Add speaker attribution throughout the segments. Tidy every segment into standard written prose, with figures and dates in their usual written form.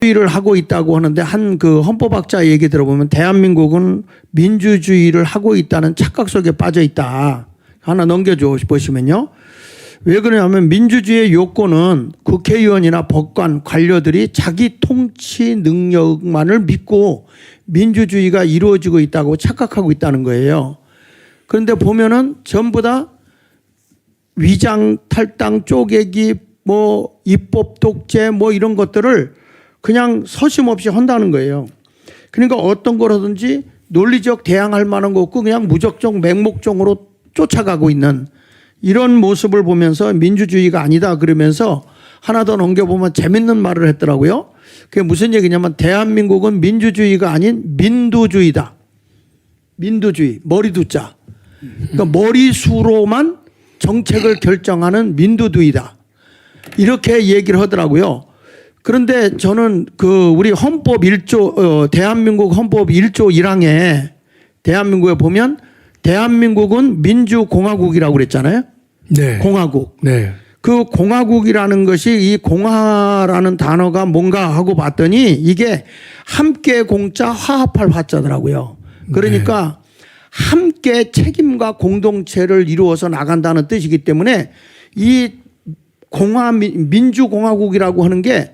Speaker 1: 민주주의를 하고 있다고 하는데 한 그 헌법학자 얘기 들어보면 대한민국은 민주주의를 하고 있다는 착각 속에 빠져 있다. 하나 넘겨줘 보시면요. 왜 그러냐면 민주주의의 요건은 국회의원이나 법관, 관료들이 자기 통치 능력만을 믿고 민주주의가 이루어지고 있다고 착각하고 있다는 거예요. 그런데 보면은 전부 다 위장, 탈당, 쪼개기, 뭐 입법 독재 뭐 이런 것들을 그냥 서심없이 한다는 거예요. 그러니까 어떤 거라든지 논리적 대항할 만한 거 없고 그냥 무적정 맹목적으로 쫓아가고 있는 이런 모습을 보면서 민주주의가 아니다 그러면서 하나 더 넘겨보면 재밌는 말을 했더라고요. 그게 무슨 얘기냐면 대한민국은 민주주의가 아닌 민두주의다. 민두주의, 머리두자. 그러니까 머리수로만 정책을 결정하는 민두주의다. 이렇게 얘기를 하더라고요. 그런데 저는 그 우리 헌법 1조, 대한민국 헌법 1조 1항에 대한민국에 보면 대한민국은 민주공화국이라고 그랬잖아요.
Speaker 2: 네.
Speaker 1: 공화국.
Speaker 2: 네.
Speaker 1: 그 공화국이라는 것이 이 공화라는 단어가 뭔가 하고 봤더니 이게 함께 공짜 화합할 화자더라고요. 그러니까 함께 책임과 공동체를 이루어서 나간다는 뜻이기 때문에 이 민주공화국이라고 하는 게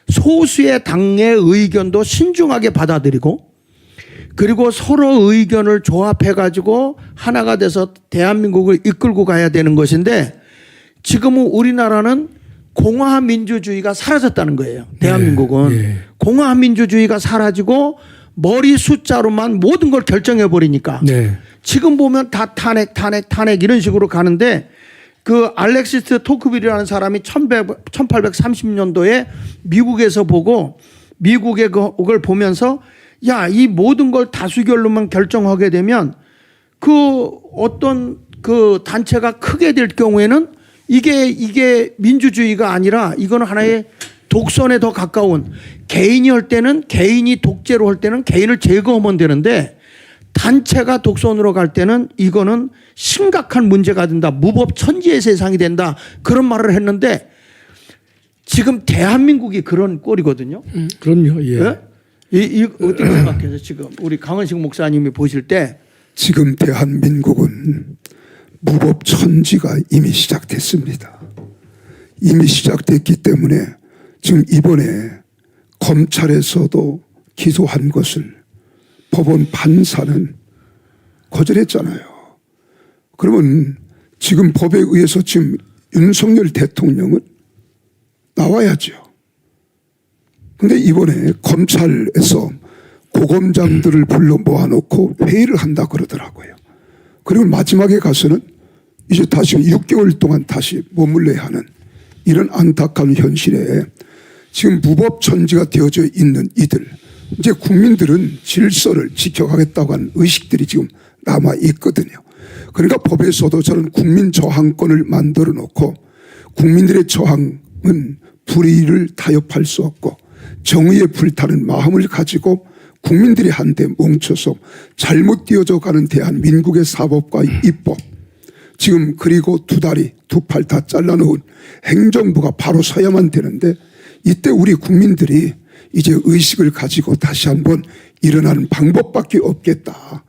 Speaker 1: 소수의 당의 의견도 신중하게 받아들이고 그리고 서로 의견을 조합해 가지고 하나가 돼서 대한민국을 이끌고 가야 되는 것인데 지금은 우리나라는 공화민주주의가 사라졌다는 거예요. 대한민국은.
Speaker 2: 네.
Speaker 1: 공화민주주의가 사라지고 머리 숫자로만 모든 걸 결정해 버리니까
Speaker 2: 네.
Speaker 1: 지금 보면 다 탄핵 이런 식으로 가는데 그 알렉시스 토크빌이라는 사람이 1830년도에 미국에서 보고 미국의 그걸 보면서 야, 이 모든 걸 다수결로만 결정하게 되면 그 어떤 그 단체가 크게 될 경우에는 이게 민주주의가 아니라 이거는 하나의 독선에 더 가까운 개인이 할 때는 개인이 독재로 할 때는 개인을 제거하면 되는데 단체가 독선으로 갈 때는 이거는 심각한 문제가 된다. 무법천지의 세상이 된다. 그런 말을 했는데 지금 대한민국이 그런 꼴이거든요.
Speaker 2: 그럼요. 예.
Speaker 1: 네? 어떻게 생각해서 지금 우리 강은식 목사님이 보실 때
Speaker 3: 지금 대한민국은 무법천지가 이미 시작됐습니다. 이미 시작됐기 때문에 지금 이번에 검찰에서도 기소한 것을 법원 판사는 거절했잖아요. 그러면 지금 법에 의해서 지금 윤석열 대통령은 나와야죠. 근데 이번에 검찰에서 고검장들을 불러 모아놓고 회의를 한다 그러더라고요. 그리고 마지막에 가서는 이제 다시 6개월 동안 다시 머물러야 하는 이런 안타까운 현실에 지금 무법천지가 되어져 있는 이들, 이제 국민들은 질서를 지켜가겠다고 하는 의식들이 지금 남아 있거든요. 그러니까 법에서도 저는 국민 저항권을 만들어 놓고 국민들의 저항은 불의를 타협할 수 없고 정의에 불타는 마음을 가지고 국민들이 한데 뭉쳐서 잘못 뛰어져 가는 대한민국의 사법과 입법, 지금 그리고 두 다리 두 팔 다 잘라놓은 행정부가 바로 서야만 되는데 이때 우리 국민들이 이제 의식을 가지고 다시 한번 일어나는 방법밖에 없겠다.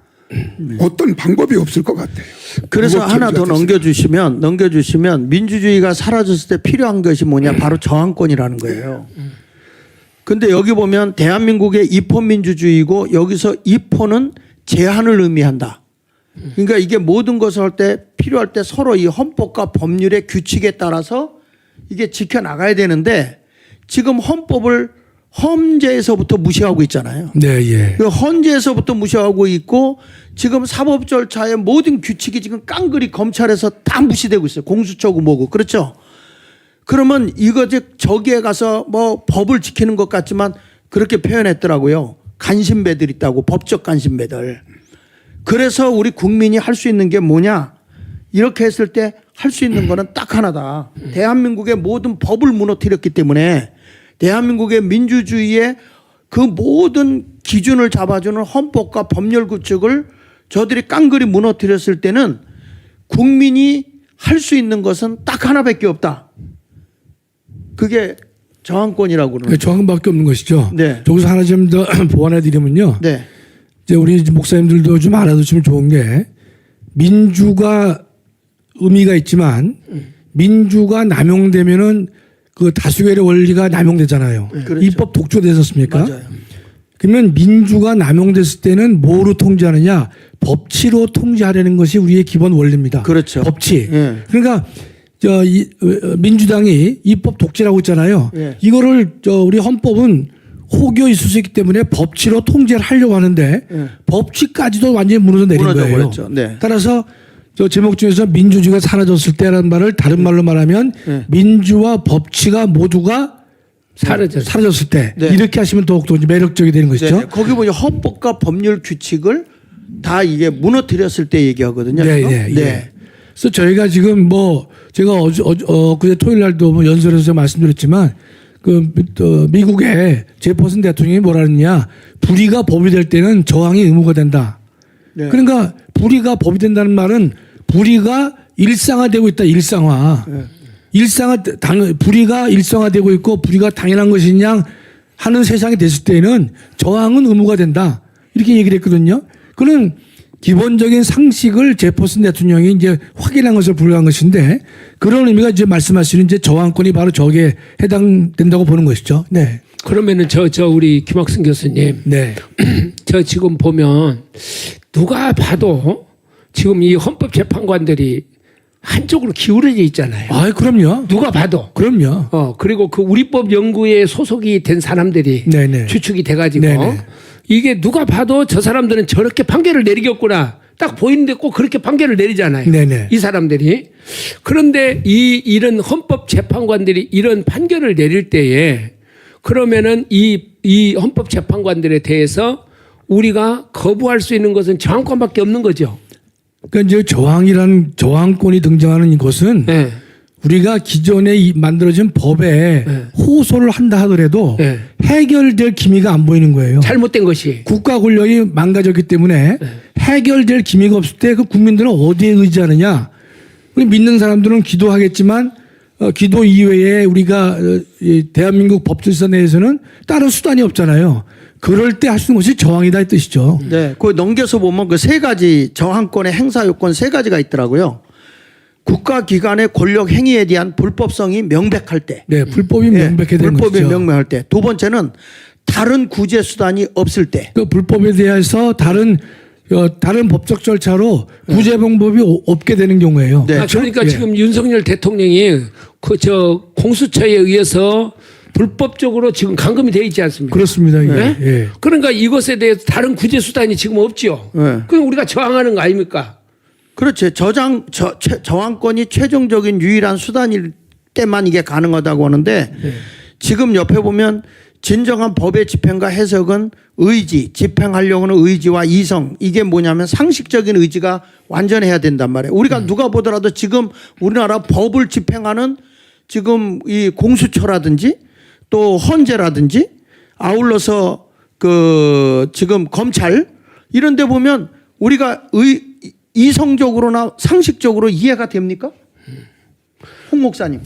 Speaker 3: 어떤 방법이 없을 것 같아요.
Speaker 1: 그래서 하나 더 넘겨주시면 민주주의가 사라졌을 때 필요한 것이 뭐냐 바로 저항권이라는 거예요. 근데 여기 보면 대한민국의 이포민주주의고 여기서 이포는 제한을 의미한다. 그러니까 이게 모든 것을 할 때 필요할 때 서로 이 헌법과 법률의 규칙에 따라서 이게 지켜나가야 되는데 지금 헌법을 헌재에서부터 무시하고 있잖아요.
Speaker 2: 네, 예.
Speaker 1: 그 헌재에서부터 무시하고 있고 지금 사법 절차의 모든 규칙이 지금 깡그리 검찰에서 다 무시되고 있어요. 공수처고 뭐고. 그렇죠? 그러면 이거 저기에 가서 뭐 법을 지키는 것 같지만 그렇게 표현했더라고요. 간신배들 있다고, 법적 간신배들. 그래서 우리 국민이 할 수 있는 게 뭐냐? 이렇게 했을 때 할 수 있는 거는 딱 하나다. 대한민국의 모든 법을 무너뜨렸기 때문에 대한민국의 민주주의의 그 모든 기준을 잡아주는 헌법과 법률 구축을 저들이 깡그리 무너뜨렸을 때는 국민이 할 수 있는 것은 딱 하나밖에 없다. 그게 저항권이라고 그러는.
Speaker 2: 저항밖에 없는 것이죠.
Speaker 1: 네.
Speaker 2: 여기서 하나 좀 더 보완해 드리면요.
Speaker 1: 네.
Speaker 2: 이제 우리 목사님들도 좀 알아두시면 좋은 게 민주가 의미가 있지만 민주가 남용되면은 그 다수결의 원리가 남용되잖아요.
Speaker 1: 그렇죠.
Speaker 2: 입법 독조되지 않습니까?
Speaker 1: 맞아요.
Speaker 2: 그러면 민주가 남용됐을 때는 뭐로 통제하느냐? 법치로 통제하려는 것이 우리의 기본 원리입니다.
Speaker 1: 그렇죠.
Speaker 2: 법치.
Speaker 1: 예.
Speaker 2: 그러니까 민주당이 입법 독재라고 있잖아요.
Speaker 1: 예.
Speaker 2: 이거를 우리 헌법은 혹여 있을 수 있기 때문에 법치로 통제를 하려고 하는데
Speaker 1: 예.
Speaker 2: 법치까지도 완전히 무너져 내린
Speaker 1: 무너져
Speaker 2: 거예요.
Speaker 1: 버렸죠. 네.
Speaker 2: 따라서 저 제목 중에서 민주주의가 사라졌을 때라는 말을 다른 말로 말하면
Speaker 1: 예.
Speaker 2: 민주와 법치가 모두가 사라졌을 때
Speaker 1: 네.
Speaker 2: 이렇게 하시면 더욱더 이제 매력적이 되는 것이죠.
Speaker 1: 네. 거기 보니 헌법과 법률 규칙을 다 이게 무너뜨렸을 때 얘기하거든요.
Speaker 2: 네,
Speaker 1: 이거?
Speaker 2: 네, 네. 그래서 저희가 지금 뭐 제가 그제 토요일 날도 뭐 연설에서 말씀드렸지만 미국의 제퍼슨 대통령이 뭐라느냐 불의가 법이 될 때는 저항이 의무가 된다.
Speaker 1: 네.
Speaker 2: 그러니까 불의가 법이 된다는 말은 불의가 일상화되고 있다. 일상화.
Speaker 1: 네.
Speaker 2: 불의가 일상화되고 있고 불의가 당연한 것이냐 하는 세상이 됐을 때는 저항은 의무가 된다. 이렇게 얘기를 했거든요. 그는 기본적인 상식을 제퍼슨 대통령이 이제 확인한 것을 불과한 것인데 그런 의미가 이제 말씀하시는 이제 저항권이 바로 저기에 해당된다고 보는 것이죠. 네.
Speaker 4: 그러면은 우리 김학승 교수님,
Speaker 2: 네.
Speaker 4: 저 지금 보면 누가 봐도 지금 이 헌법재판관들이 한쪽으로 기울어져 있잖아요.
Speaker 2: 아, 그럼요.
Speaker 4: 누가 봐도.
Speaker 2: 그럼요.
Speaker 4: 그리고 그 우리법 연구에 소속이 된 사람들이
Speaker 2: 네네.
Speaker 4: 추측이 돼가지고
Speaker 2: 네네.
Speaker 4: 이게 누가 봐도 저 사람들은 저렇게 판결을 내리겠구나 딱 보이는데 꼭 그렇게 판결을 내리잖아요.
Speaker 2: 네네.
Speaker 4: 이 사람들이. 그런데 이런 헌법재판관들이 이런 판결을 내릴 때에 그러면은 이 헌법재판관들에 대해서 우리가 거부할 수 있는 것은 저항권밖에 없는 거죠.
Speaker 2: 그러니까 이제 저항권이 등장하는 것은
Speaker 4: 네.
Speaker 2: 우리가 기존에 만들어진 법에
Speaker 4: 네.
Speaker 2: 호소를 한다 하더라도
Speaker 4: 네.
Speaker 2: 해결될 기미가 안 보이는 거예요.
Speaker 4: 잘못된 것이.
Speaker 2: 국가 권력이 망가졌기 때문에 해결될 기미가 없을 때 그 국민들은 어디에 의지하느냐. 우리 믿는 사람들은 기도하겠지만 기도 이외에 우리가 이 대한민국 법질서 내에서는 다른 수단이 없잖아요. 그럴 때 할 수 있는 것이 저항이다 이 뜻이죠.
Speaker 1: 네. 그 넘겨서 보면 그 세 가지 저항권의 행사 요건 세 가지가 있더라고요. 국가기관의 권력 행위에 대한 불법성이 명백할 때.
Speaker 2: 네, 불법이 명백해야 되는
Speaker 1: 불법이
Speaker 2: 것이죠.
Speaker 1: 명명할 때. 두 번째는 다른 구제 수단이 없을 때.
Speaker 2: 그 불법에 대해서 다른 법적 절차로 구제 방법이 없게 되는 경우에요.
Speaker 1: 네.
Speaker 4: 그러니까
Speaker 2: 예.
Speaker 4: 지금 윤석열 대통령이 공수처에 의해서 불법적으로 지금 감금이 되어 있지 않습니까?
Speaker 2: 그렇습니다. 예.
Speaker 4: 네?
Speaker 2: 예.
Speaker 4: 그러니까 이것에 대해서 다른 구제 수단이 지금 없죠.
Speaker 1: 네.
Speaker 4: 그럼 우리가 저항하는 거 아닙니까?
Speaker 1: 그렇지. 저항권이 최종적인 유일한 수단일 때만 이게 가능하다고 하는데 지금 옆에 보면 진정한 법의 집행과 해석은 의지, 집행하려고 하는 의지와 이성, 이게 뭐냐면 상식적인 의지가 완전해야 된단 말이에요. 우리가 누가 보더라도 지금 우리나라 법을 집행하는 지금 이 공수처라든지 또 헌재라든지 아울러서 지금 검찰 이런 데 보면 우리가 이성적으로나 상식적으로 이해가 됩니까? 홍 목사님.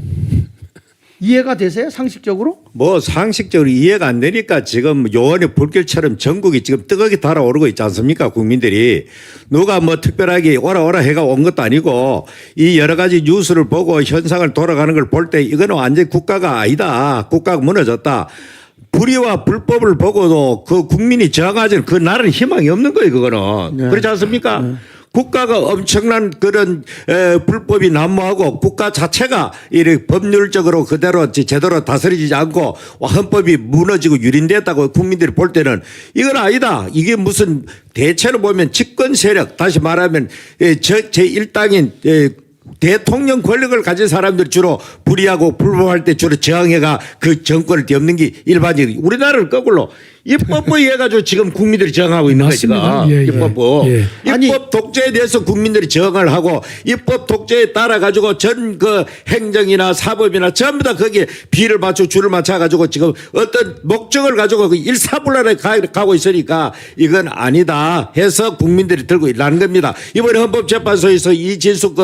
Speaker 1: 이해가 되세요? 상식적으로?
Speaker 5: 뭐 상식적으로 이해가 안 되니까 지금 요원의 불길처럼 전국이 지금 뜨겁게 달아오르고 있지 않습니까? 국민들이 누가 뭐 특별하게 오라 해가 온 것도 아니고 이 여러 가지 뉴스를 보고 현상을 돌아가는 걸 볼 때 이거는 완전히 국가가 아니다. 국가가 무너졌다. 불의와 불법을 보고도 그 국민이 저항하지 그 나라는 희망이 없는 거예요. 그거는.
Speaker 1: 네.
Speaker 5: 그렇지 않습니까? 국가가 엄청난 그런 불법이 난무하고 국가 자체가 이렇게 법률적으로 그대로 제대로 다스리지 않고 헌법이 무너지고 유린됐다고 국민들이 볼 때는 이건 아니다. 이게 무슨 대체로 보면 집권 세력 다시 말하면 제1당인 대통령 권력을 가진 사람들이 주로 불의하고 불법할 때 주로 저항해가 그 정권을 뒤엎는 게 일반적인 우리나라를 거꾸로 입법부 해가지고 지금 국민들이 저항하고 있는 거지.
Speaker 2: 맞습니다. 예, 예.
Speaker 5: 입법부.
Speaker 2: 예.
Speaker 5: 입법 독재에 대해서 국민들이 저항을 하고 입법 독재에 따라 가지고 전 그 행정이나 사법이나 전부 다 거기에 비를 맞추고 줄을 맞춰 가지고 지금 어떤 목적을 가지고 그 일사불란하게 가고 있으니까 이건 아니다 해서 국민들이 들고 일어나는 겁니다. 이번에 헌법재판소에서 이진숙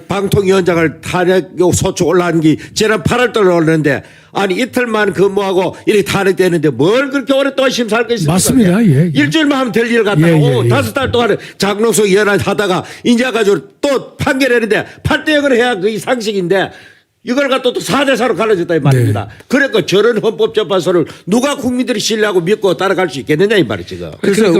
Speaker 5: 방통위원장을 탄핵 소추 올라온 게 지난 8월 달에 올랐는데 아니 이틀만 근무하고 이렇게 탄핵되는데 뭘 그렇게 오랫동안 심사할 거 있습니까?
Speaker 2: 맞습니다. 예, 예.
Speaker 5: 일주일만 하면 될 일 갖다가
Speaker 2: 예, 예, 예.
Speaker 5: 5달 동안 장롱속 연한 하다가 인제 가지고 또 판결했는데 8대0을 해야 그게 상식인데 이걸 갖다 또 4대4로 갈라졌다 이 말입니다.
Speaker 2: 네.
Speaker 5: 그러니까 저런 헌법재판소를 누가 국민들이 신뢰하고 믿고 따라갈 수 있겠느냐 이 말이죠. 지금.
Speaker 1: 그래서